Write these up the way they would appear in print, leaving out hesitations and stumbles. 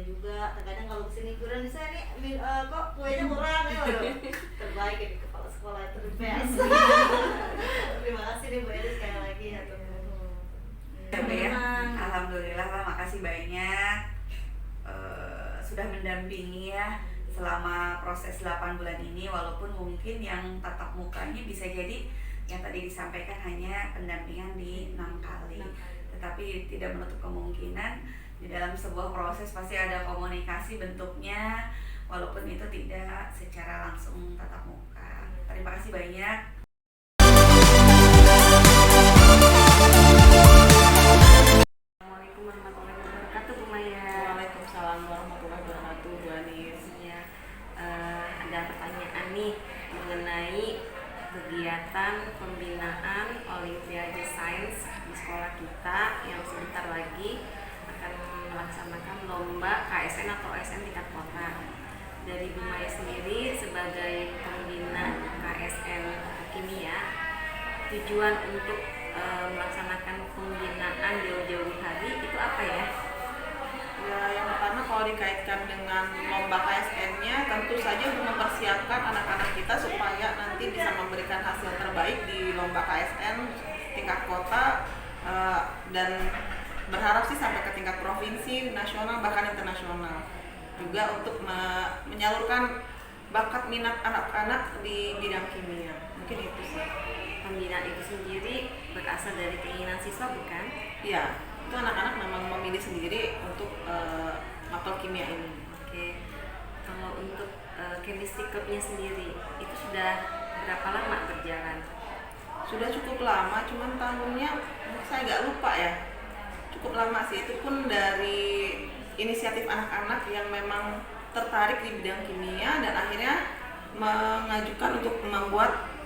juga. Terkadang kalau kesini kurang saya nih kok kuenya kurang ya, waduh. Terbaik ini kepala sekolah itu the best. Terima kasih nih Bu Edi sekali lagi ya teman-teman. Ya, alhamdulillah lah, makasih banyak sudah mendampingi ya selama proses 8 bulan ini, walaupun mungkin yang tatap mukanya bisa jadi yang tadi disampaikan hanya pendampingan di 6 kali, tetapi tidak menutup kemungkinan di dalam sebuah proses pasti ada komunikasi bentuknya, walaupun itu tidak secara langsung tatap muka. Terima kasih banyak. Assalamualaikum warahmatullahi wabarakatuh, Bu Maya. Waalaikumsalam warahmatullahi wabarakatuh, Bu Anis. Ya, ada pertanyaan nih mengenai kegiatan pembinaan Olimpiade Sains di sekolah kita yang sebentar lagi akan melaksanakan lomba KSN atau OSN tingkat kota. Dari Bu Maya sendiri sebagai pembina KSN kimia, tujuan untuk melaksanakan pembinaan jauh-jauh hari itu apa ya? Ya, yang pertama kalau dikaitkan dengan lomba KSN-nya, tentu saja untuk mempersiapkan anak-anak kita supaya nanti bisa memberikan hasil terbaik di lomba KSN tingkat kota, dan berharap sih sampai ke tingkat provinsi, nasional, bahkan internasional. Juga untuk menyalurkan bakat minat anak-anak di bidang kimia. Mungkin itu sih. Pembinaan itu sendiri berasal dari keinginan siswa, bukan? Iya, itu anak-anak memang memilih sendiri untuk mapel kimia ini. Oke. Kalau untuk chemistry clubnya sendiri itu sudah berapa lama berjalan? Sudah cukup lama, cuman tahunnya saya agak lupa ya. Cukup lama sih, itu pun dari inisiatif anak-anak yang memang tertarik di bidang kimia dan akhirnya mengajukan untuk membuat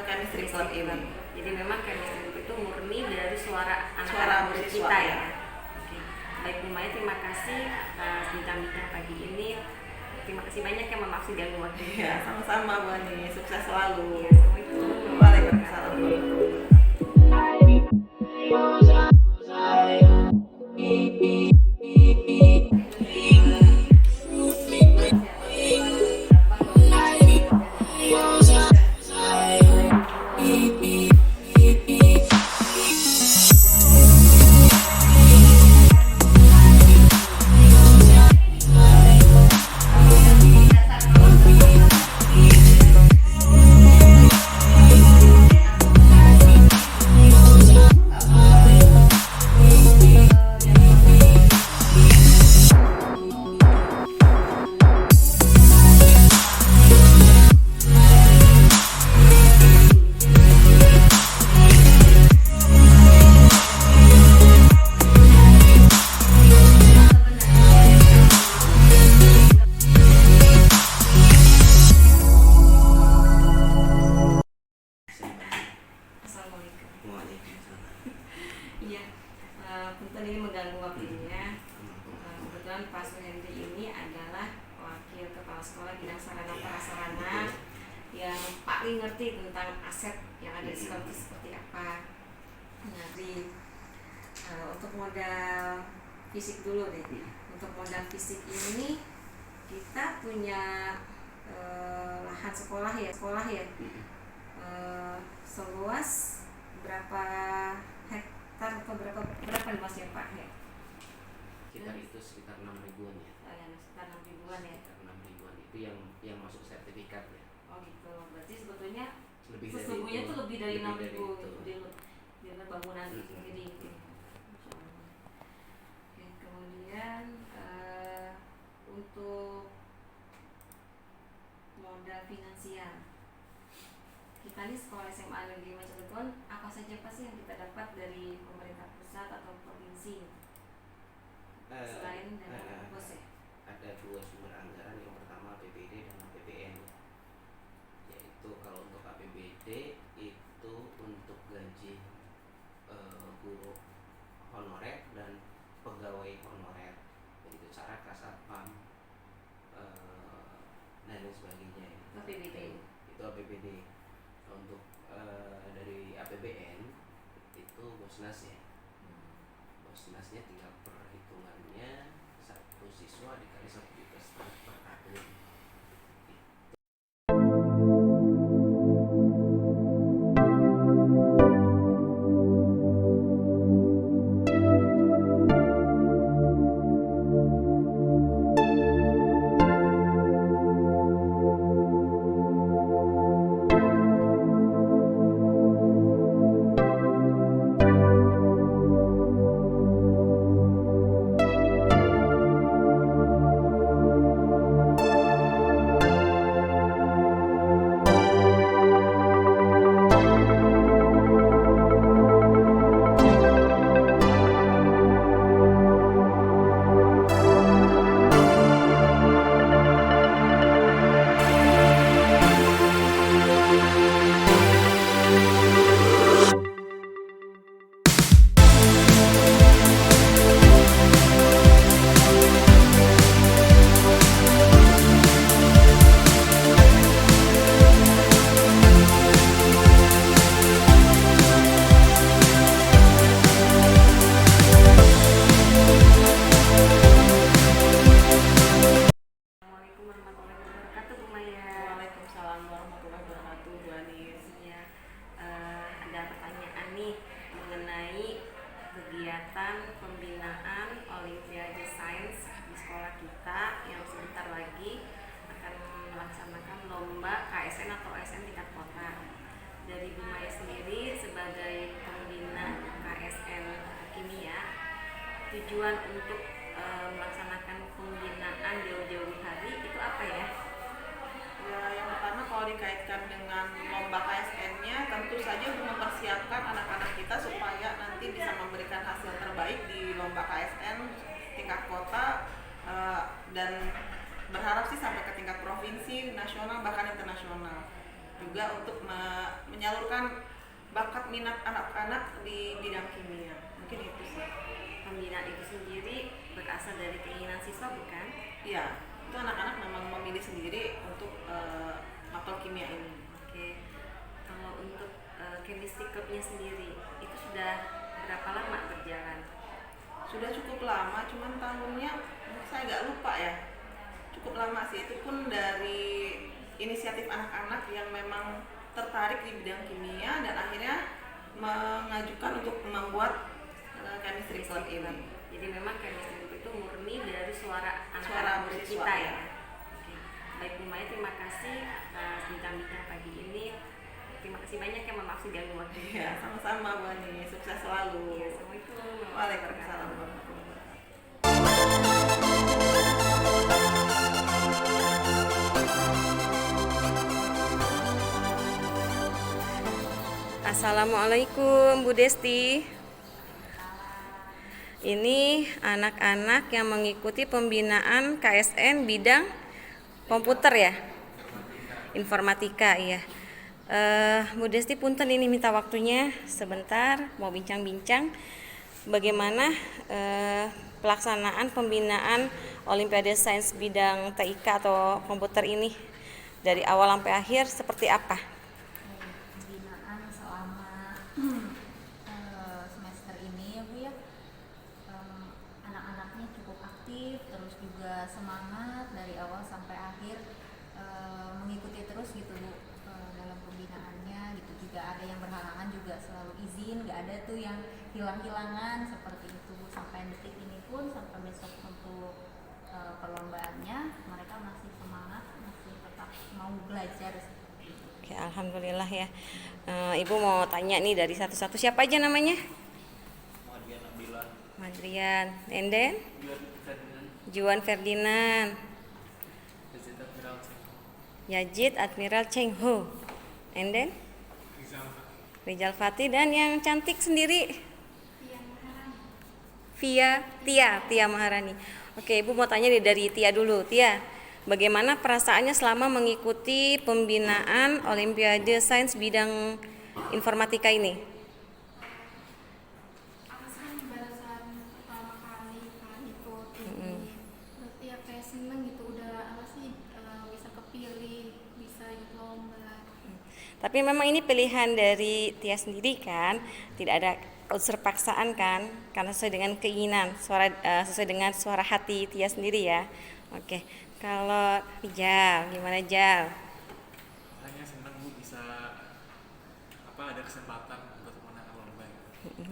chemistry club ini. Jadi memang chemistry club itu murni dari suara Suara anak-anak mahasiswa, kita ya. ya. Oke. Baik Bu Maya, terima kasih atas bincang-bincang pagi ini. Terima kasih banyak yang memaksud dan waktunya. Ya, sama-sama Bu Ani, sukses selalu. Ya, Assalamualaikum. Waalaikumsalam. Iya, punten ini mengganggu waktunya. Kebetulan Pak Suhendri ini adalah wakil kepala sekolah bidang sarana prasarana yang paling ngerti tentang aset yang ada di sekolah itu seperti apa. Nah, untuk modal fisik dulu deh. Untuk modal fisik ini kita punya lahan sekolah ya, seluas berapa hektar atau berapa luasnya Pak ya? Sekitar itu sekitar 6 ribuan ya. Sekitar 6 ribuan ya. Sekitar 6 ribuan itu yang masuk sertifikat ya. Oh gitu. Berarti sebetulnya Lebih dari sesungguhnya itu. itu lebih dari 6 dari ribu itu. di bangunan itu sendiri. Masya Allah. Oke, kemudian untuk modal finansial, kita nih sekolah SMA Negeri Majalengka, apa saja Pak sih yang kita dapat dari pemerintah pusat atau provinsi selain dana pos ya? Ada dua sumber anggaran, yang pertama APBD dan APBN. Yaitu kalau untuk APBD itu untuk gaji guru honorer dan pegawai honorer, begitu cara kasatpam dan lain sebagainya. APBD. Itu APBD. Untuk dari APBN itu Bosnas ya. Bosnasnya tinggal perhitungannya 1 siswa dikali 1,5 juta per tahun. Assalamualaikum warahmatullahi wabarakatuh, Bu Maya. Waalaikumsalam warahmatullahi wabarakatuh, Bu Anis. Ya, ada pertanyaan nih mengenai kegiatan pembinaan Olimpiade Sains di sekolah kita yang sebentar lagi akan melaksanakan lomba KSN atau ASN tingkat kota. Dari Bu Maya sendiri sebagai pembina KSN kimia, tujuan untuk melaksanakan pembinaan jauh-jauh hari itu apa ya? Ya, yang pertama kalau dikaitkan dengan lomba KSN-nya, tentu saja untuk mempersiapkan anak-anak kita supaya nanti bisa memberikan hasil terbaik di lomba KSN tingkat kota, dan berharap sih sampai ke tingkat provinsi, nasional, bahkan internasional. Juga untuk menyalurkan bakat minat anak-anak di bidang kimia. Mungkin itu sih. Pembinaan itu sendiri berasal dari keinginan siswa bukan? Iya, itu anak-anak memang memilih sendiri untuk mapel kimia ini. Oke, kalau untuk chemistry clubnya sendiri itu sudah berapa lama berjalan? Sudah cukup lama, cuman tahunnya saya agak lupa ya. Cukup lama sih, itu pun dari inisiatif anak-anak yang memang tertarik di bidang kimia dan akhirnya mengajukan untuk membuat chemistry club ini. Jadi memang chemistry club itu murni dari suara Suara anak-anak murid mahasiswa, kita ya. ya. Oke. Baik Bu Maya, terima kasih atas bincang-bincang pagi ini. Terima kasih banyak ya, maaf sudah ganggu waktu. Ya, sama-sama Bu Ani, sukses selalu. Ya, Assalamualaikum. Waalaikumsalam warahmatullahi wabarakatuh. Assalamualaikum Bu Desti. Ini anak-anak yang mengikuti pembinaan KSN bidang komputer ya, informatika ya. Bu Desti punten ini minta waktunya sebentar, mau bincang-bincang bagaimana pelaksanaan pembinaan Olimpiade Sains bidang TIK atau komputer ini dari awal sampai akhir seperti apa? Pembinaan selama semester ini ya Bu ya, anak-anaknya cukup aktif, terus juga semangat dari awal sampai akhir, mengikuti terus gitu Bu dalam pembinaannya gitu. Juga ada yang berhalangan juga selalu izin, nggak ada tuh yang hilang-hilangan seperti itu Bu. Sampai detik ini pun, sampai besok untuk perlombaannya, mereka masih semangat, masih tetap mau belajar. Oke, alhamdulillah ya. Ibu mau tanya nih dari satu-satu, siapa aja namanya? Madrian, and then Juan Ferdinand, Yazid Admiral Cheng Ho, and then Rizal Fatih, dan yang cantik sendiri Tia Maharani. Oke, Ibu mau tanya nih dari Tia dulu. Tia, bagaimana perasaannya selama mengikuti pembinaan Olimpiade Sains bidang informatika ini? Aku kan balasan pertama kali kan ikut ini, berarti ya kayak seneng gitu, udah apa sih bisa kepilih, bisa ikut lomba. Tapi memang ini pilihan dari Tia sendiri kan, tidak ada unsur paksaan kan, karena sesuai dengan keinginan, sesuai dengan suara hati Tia sendiri ya. Oke, kalau Jal, gimana Jal? Hanya senang Bu bisa ada kesempatan untuk menangkan lomba.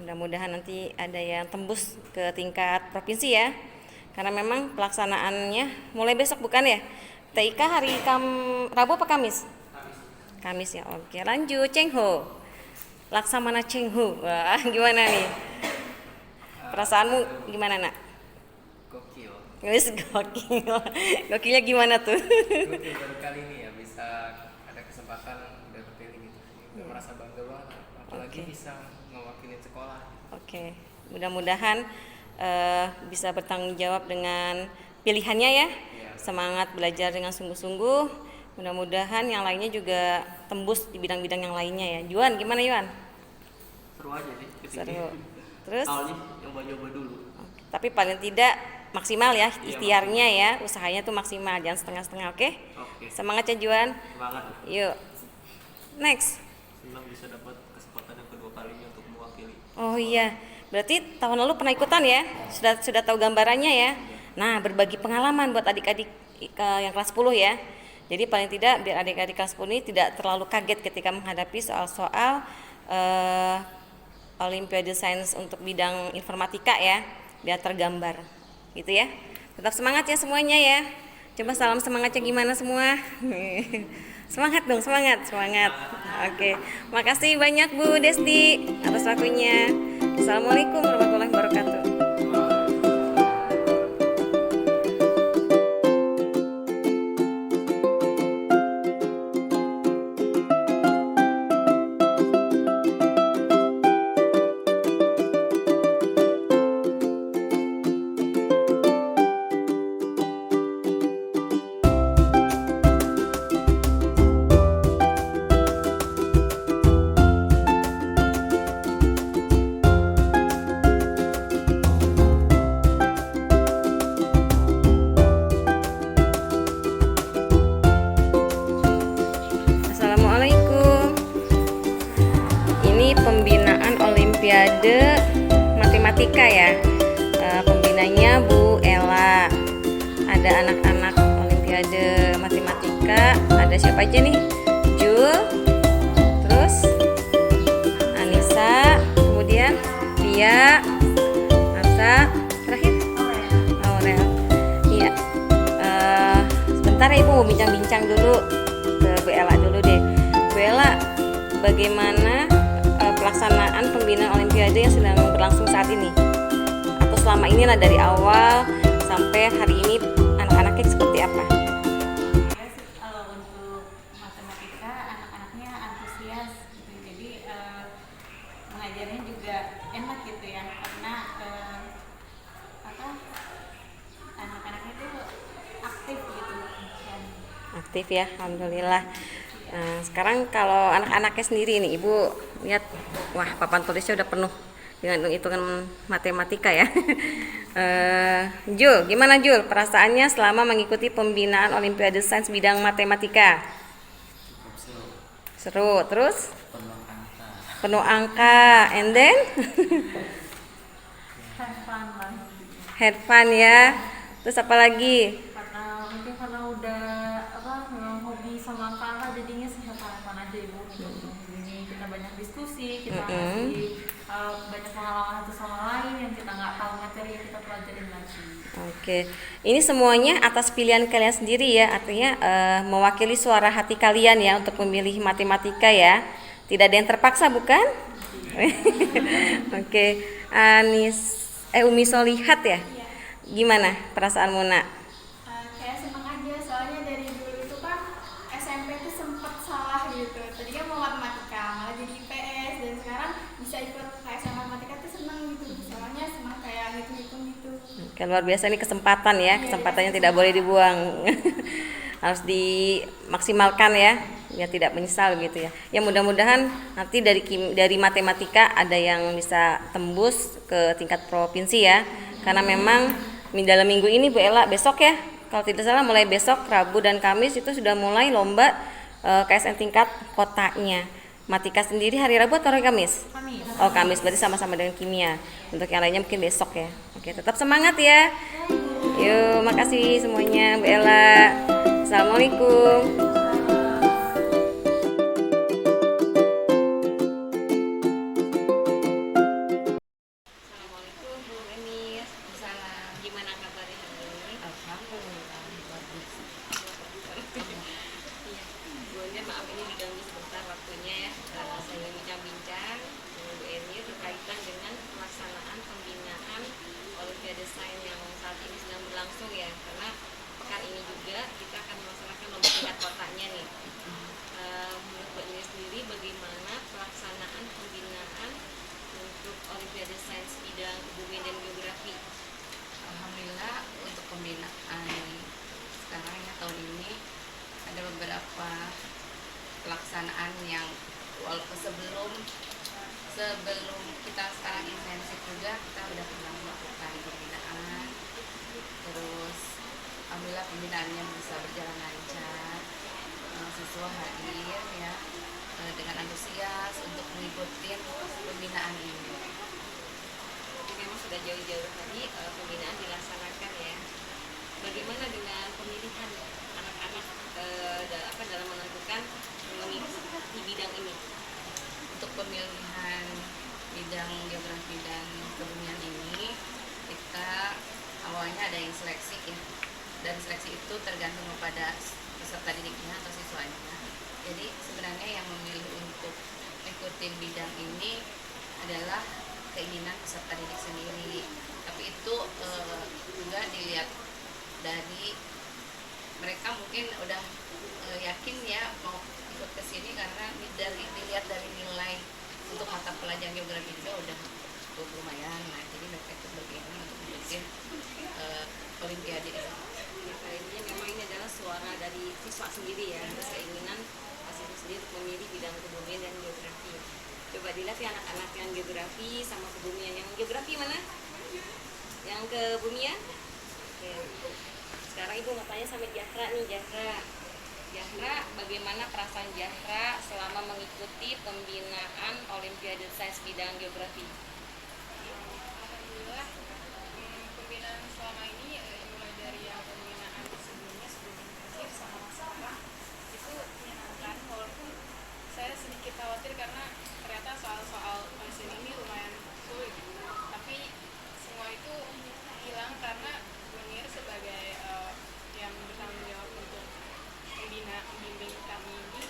Mudah-mudahan nanti ada yang tembus ke tingkat provinsi ya, karena memang pelaksanaannya mulai besok bukan ya? TIK hari Rabu apa Kamis? Kamis ya. Oke, lanjut Cengho. Laksamana Cengho. Wah, gimana nih? Perasaanmu gimana, Nak? Gokil. Wis gokil. Gokilnya gimana tuh? Gokil baru kali ini ya bisa ada kesempatan udah berkeliling gitu. Udah merasa bangga banget apalagi bisa mewakili sekolah. Oke. Mudah-mudahan bisa bertanggung jawab dengan pilihannya ya. Semangat belajar dengan sungguh-sungguh. Mudah-mudahan yang lainnya juga tembus di bidang-bidang yang lainnya ya. Juan, gimana Juan? Seru aja sih. Seru. Terus? Awalnya nyoba-nyoba dulu. Tapi paling tidak maksimal ya ikhtiarnya ya, usahanya tuh maksimal, jangan setengah-setengah, oke? Oke. Semangat ya Juan. Semangat. Yuk. Next. Senang bisa dapat kesempatan yang kedua kalinya untuk mewakili. Oh iya, berarti tahun lalu pernah ikutan ya? Sudah tahu gambarannya ya? Nah, berbagi pengalaman buat adik-adik yang kelas 10 ya. Jadi paling tidak biar adik-adik kelas 10 ini tidak terlalu kaget ketika menghadapi soal-soal Olimpiade Sains untuk bidang informatika ya, biar tergambar gitu ya. Tetap semangat ya semuanya ya. Coba salam semangatnya gimana semua? Semangat dong, semangat. Oke, makasih banyak Bu Desti atas waktunya. Assalamualaikum warahmatullahi wabarakatuh. Pembinaan Olimpiade Matematika ya. Pembinanya Bu Ella. Ada anak-anak Olimpiade Matematika. Ada siapa aja nih? Jul, terus Anissa, kemudian Lia, Asa, terakhir Aurel. Iya. Sebentar ya Ibu mau bincang-bincang dulu ke Bu Ella dulu deh. Bu Ella, bagaimana pelaksanaan pembinaan Olimpiade yang sedang berlangsung saat ini, atau selama ini lah dari awal sampai hari ini anak-anaknya seperti apa? Kalau untuk matematika anak-anaknya antusias gitu, jadi mengajarnya juga enak gitu ya, karena anak-anaknya itu aktif gitu. Aktif ya, alhamdulillah. Nah, sekarang kalau anak-anaknya sendiri nih Ibu lihat, wah papan tulisnya udah penuh dengan hitungan matematika ya. Jul, gimana Jul perasaannya selama mengikuti pembinaan Olimpiade Sains bidang matematika? Seru, terus? Penuh angka, and then? Had fun ya. Terus apa lagi? Mungkin karena udah memang hobi sama angka, jadinya sehat-sehat aja Ibu. Jadi kita banyak diskusi, kita ngasih banyak pengalaman satu sama lain yang kita nggak tahu materi yang kita pelajarin lagi. Oke, ini semuanya atas pilihan kalian sendiri ya, artinya mewakili suara hati kalian ya untuk memilih matematika ya. Tidak ada yang terpaksa bukan? Oke, Umi Solihat ya. Gimana perasaanmu Nak? Kayak seneng aja, soalnya dari dulu itu kan SMP tuh sempet salah gitu. Tadi kan mau matematika, malah jadi IPS, dan sekarang bisa ikut KSM matematika tuh seneng gitu. Soalnya seneng kayak hitung-hitung gitu. Oke, luar biasa, ini kesempatan ya, kesempatannya tidak boleh dibuang. Harus dimaksimalkan ya, biar tidak menyesal gitu ya. Ya mudah-mudahan nanti dari matematika ada yang bisa tembus ke tingkat provinsi ya. Karena memang dalam minggu ini Bu Ella, besok ya, kalau tidak salah mulai besok Rabu dan Kamis itu sudah mulai lomba KSN tingkat kotanya. Matika sendiri hari Rabu atau hari Kamis? Kamis. Oh, Kamis, berarti sama-sama dengan kimia. Untuk yang lainnya mungkin besok ya. Oke, tetap semangat ya. Yuk, makasih semuanya Bu Ella. Assalamualaikum. Assalamualaikum Bu Emis. Salam. Gimana kabarnya hari ini? Alhamdulillah bagus. Iya. Bu Emis, maaf ini diganggu sebentar waktunya ya. Saya bincang-bincang dengan Bu Emis berkaitan dengan pelaksanaan pembinaan Olimpiade Sains yang saat ini sedang berlangsung ya. Karena pekan ini juga kita akan melaksanakan lomba tingkat kotanya nih. Menurut Bu Emis sendiri bagaimana pelaksanaan pembinaan untuk Olimpiade Sains bidang kebumian dan geografi? Alhamdulillah untuk pembinaan sekarang ya tahun ini ada beberapa pelaksanaan yang walaupun sebelum kita sekarang intensif juga kita udah pernah melakukan pembinaan, terus alhamdulillah pembinaannya bisa berjalan lancar, siswa hadir ya dengan antusias untuk mengikuti pembinaan ini. Jadi memang sudah jauh-jauh tadi pembinaan dilaksanakan ya. Bagaimana dengan pemilihan anak-anak dalam menentukan di bidang ini? Untuk pemilihan bidang geografi dan kebumian ini kita awalnya ada yang seleksi ya, dan seleksi itu tergantung kepada peserta didiknya atau siswanya. Jadi sebenarnya yang memilih untuk ikutin bidang ini adalah keinginan peserta didik sendiri, tapi itu juga dilihat dari mereka mungkin udah yakin ya mau ikut ke sini karena dilihat dari nilai untuk mata pelajaran geografi juga udah cukup lumayan. Nah, jadi mereka itu berkeinginan untuk bikin Olimpiade ini. Intinya memang ini adalah suara dari siswa sendiri ya, atas keinginan siswa sendiri untuk memilih bidang kebumian dan geografi. Coba dilihat ya anak-anak yang geografi sama kebumian. Yang geografi mana? Yang kebumian? Oke. Sekarang Ibu mau tanya sama Jahra nih, Jahra, bagaimana perasaan Jahra selama mengikuti pembinaan Olimpiade Sains bidang geografi? Alhamdulillah, pembinaan selama ini mulai dari yang pembinaan sebelum intensif sama sekarang itu menyenangkan, walaupun saya sedikit khawatir karena ternyata soal-soal mesin ini lumayan sulit, tapi semua itu hilang karena Munir sebagai yang bertanggung jawab untuk membimbing kami ini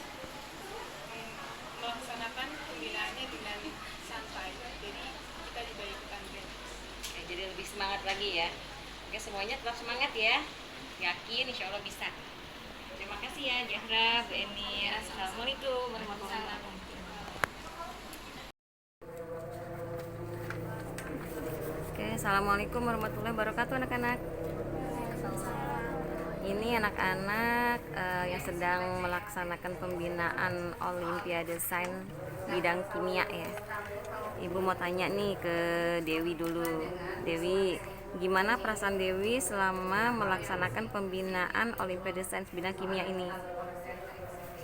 melaksanakan pembinaannya dengan santai, jadi kita juga ikutan Oke, jadi lebih semangat lagi ya. Oke, semuanya tetap semangat ya, yakin insya Allah bisa. Terima kasih ya Jahra, Bu Emir. Assalamualaikum warahmatullahi wabarakatuh. Oke, assalamualaikum warahmatullahi wabarakatuh anak-anak. Ini anak-anak yang sedang melaksanakan pembinaan Olimpiade Sains bidang kimia ya. Ibu mau tanya nih ke Dewi dulu. Dewi, gimana perasaan Dewi selama melaksanakan pembinaan Olimpiade Sains bidang kimia ini?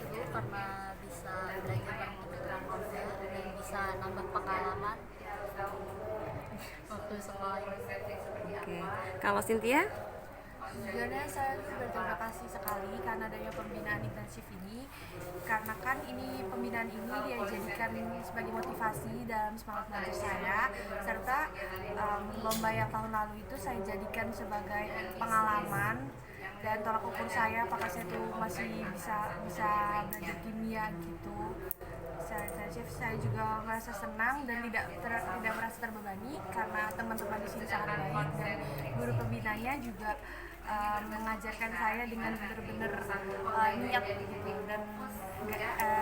Seru karena bisa belajar bareng teman-teman juga dan bisa nambah pengalaman waktu sekolah. Oke. Kalau Cynthia? Sebenarnya saya berterima kasih sekali karena adanya pembinaan intensif ini, karena kan ini pembinaan ini dia jadikan sebagai motivasi dalam semangat belajar saya, serta lomba yang tahun lalu itu saya jadikan sebagai pengalaman dan tolak ukur saya apakah saya tuh masih bisa belajar kimia gitu. Secara intensif saya juga merasa senang dan tidak merasa terbebani karena teman-teman di sini sangat baik dan guru pembinanya juga mengajarkan saya dengan benar-benar niat gitu dan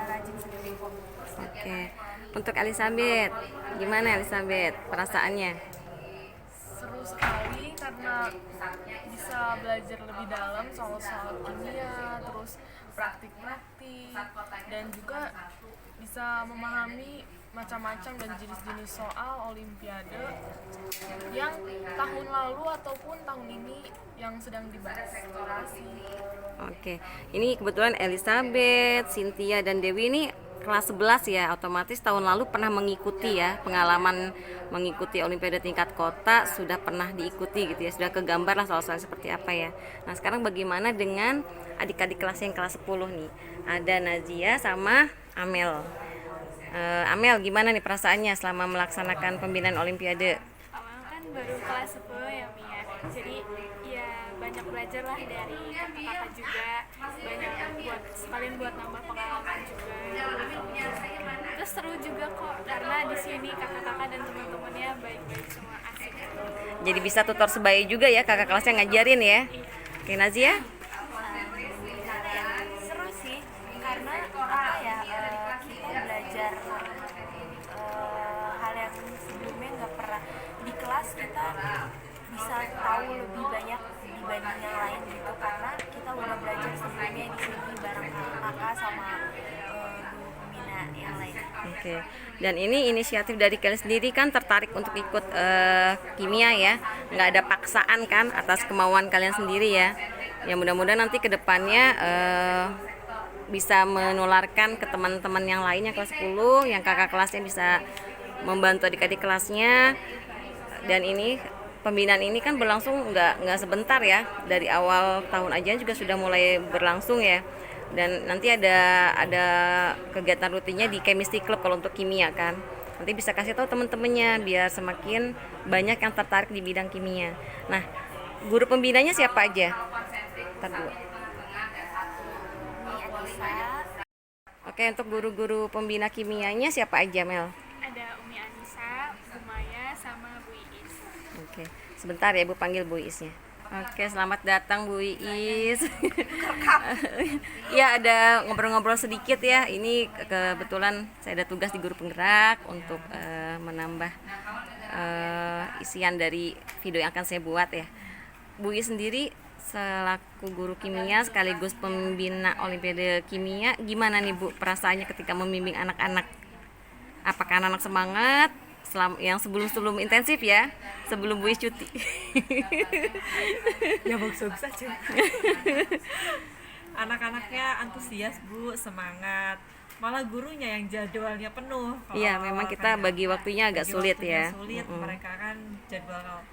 rajin seperti itu. Oke. Untuk Elizabeth, gimana Elizabeth perasaannya? Seru sekali karena bisa belajar lebih dalam soal kimia, terus praktik-praktik, dan juga bisa memahami macam-macam dan jenis-jenis soal Olimpiade yang tahun lalu ataupun tahun ini yang sedang dibahas. Terima kasih. Oke, ini kebetulan Elizabeth, Cynthia, dan Dewi ini kelas 11 ya, otomatis tahun lalu pernah mengikuti ya, pengalaman mengikuti Olimpiade tingkat kota sudah pernah diikuti gitu ya, sudah kegambar lah soal-soal seperti apa ya. Nah sekarang bagaimana dengan adik-adik kelas yang kelas 10 nih? Ada Nazia sama Amel. Amel, gimana nih perasaannya selama melaksanakan pembinaan Olimpiade? Awal kan baru kelas 10 ya Mia, jadi ya banyak belajar lah dari kakak-kakak juga, banyak buat nambah pengalaman juga. Terus seru juga kok karena di sini kakak-kakak dan teman-temannya baik-baik semua, asik. Jadi bisa tutor sebaya juga ya, kakak kelasnya ngajarin ya. Oke, Nazia? Seru sih karena apa ya, kita belajar hal yang sebelumnya nggak pernah di kelas, kita bisa tahu lebih banyak dibanding yang lain gitu, karena kita udah belajar sebelumnya di sini bareng kakak sama guru pembina yang lain. Oke. Dan ini inisiatif dari kalian sendiri kan, tertarik untuk ikut kimia ya, nggak ada paksaan kan, atas kemauan kalian sendiri ya. Ya mudah-mudahan nanti kedepannya bisa menularkan ke teman-teman yang lainnya kelas 10, yang kakak kelasnya bisa membantu adik-adik kelasnya. Dan ini pembinaan ini kan berlangsung nggak sebentar ya, dari awal tahun aja juga sudah mulai berlangsung ya. Dan nanti ada kegiatan rutinnya di Chemistry Club kalau untuk kimia kan. Nanti bisa kasih tahu teman-temannya biar semakin banyak yang tertarik di bidang kimia. Nah, guru pembinanya siapa aja? Ntar dulu. Oke, untuk guru-guru pembina kimianya siapa aja, Mel? Ada Umi Anissa, Umaya, sama Bu Iis. Oke, sebentar ya Bu panggil Bu Iisnya. Oke, selamat datang Bu Iis. Ya, ada ngobrol-ngobrol sedikit ya. Ini kebetulan saya ada tugas di guru penggerak untuk menambah isian dari video yang akan saya buat ya. Bu Iis sendiri selaku guru kimia sekaligus pembina Olimpiade Kimia, gimana nih Bu perasaannya ketika membimbing anak-anak? Apakah anak-anak semangat yang sebelum intensif ya, sebelum Bu Iis cuti? Ya bagus-bagus aja. Anak-anaknya antusias Bu, semangat. Malah gurunya yang jadwalnya penuh. Iya, memang kita bagi waktunya agak sulit ya. Mereka kan jadwal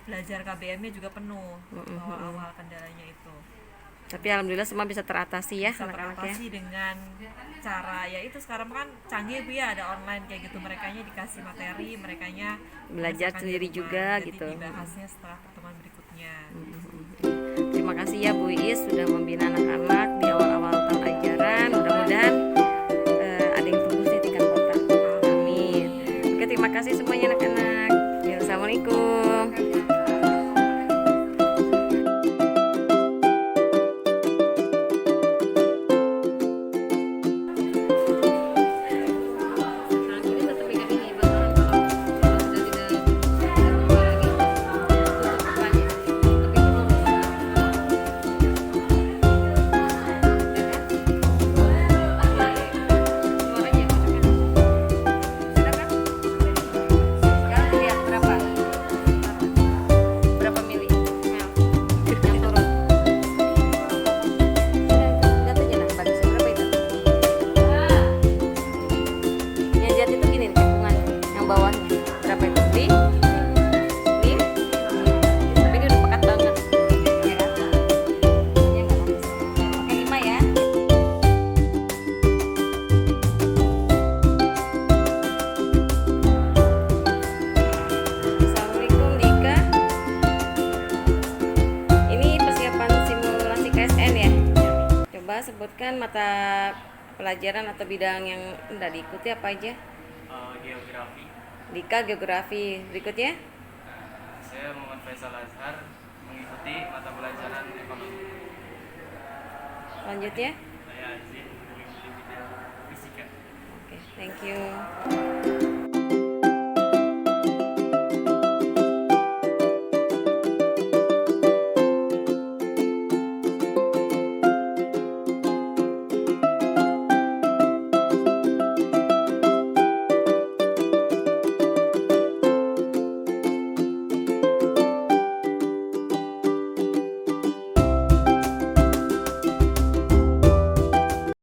belajar KBM-nya juga penuh. Awal kendalanya itu. Tapi alhamdulillah semua bisa teratasi ya anak-anaknya. Teratasi dengan cara ya itu sekarang kan canggih Bu ya, ada online kayak gitu, merekanya dikasih materi, merekanya belajar sendiri juga jadi gitu. Dibahasnya setelah pertemuan berikutnya. Terima kasih ya Bu Iis sudah membina anak-anak di awal-awal tahun ajaran. Mudah-mudahan ada yang tembus di tingkat kota. Amin. Oke, terima kasih semuanya anak-anak. Ya, assalamualaikum. Sebutkan mata pelajaran atau bidang yang tidak diikuti apa aja? Geografi. Dika geografi. Berikutnya? Saya Muhammad Faisal Azhar, mengikuti mata pelajaran ekonomi. Selanjutnya? Saya Azin, mengikuti bidang fisika. Oke, thank you.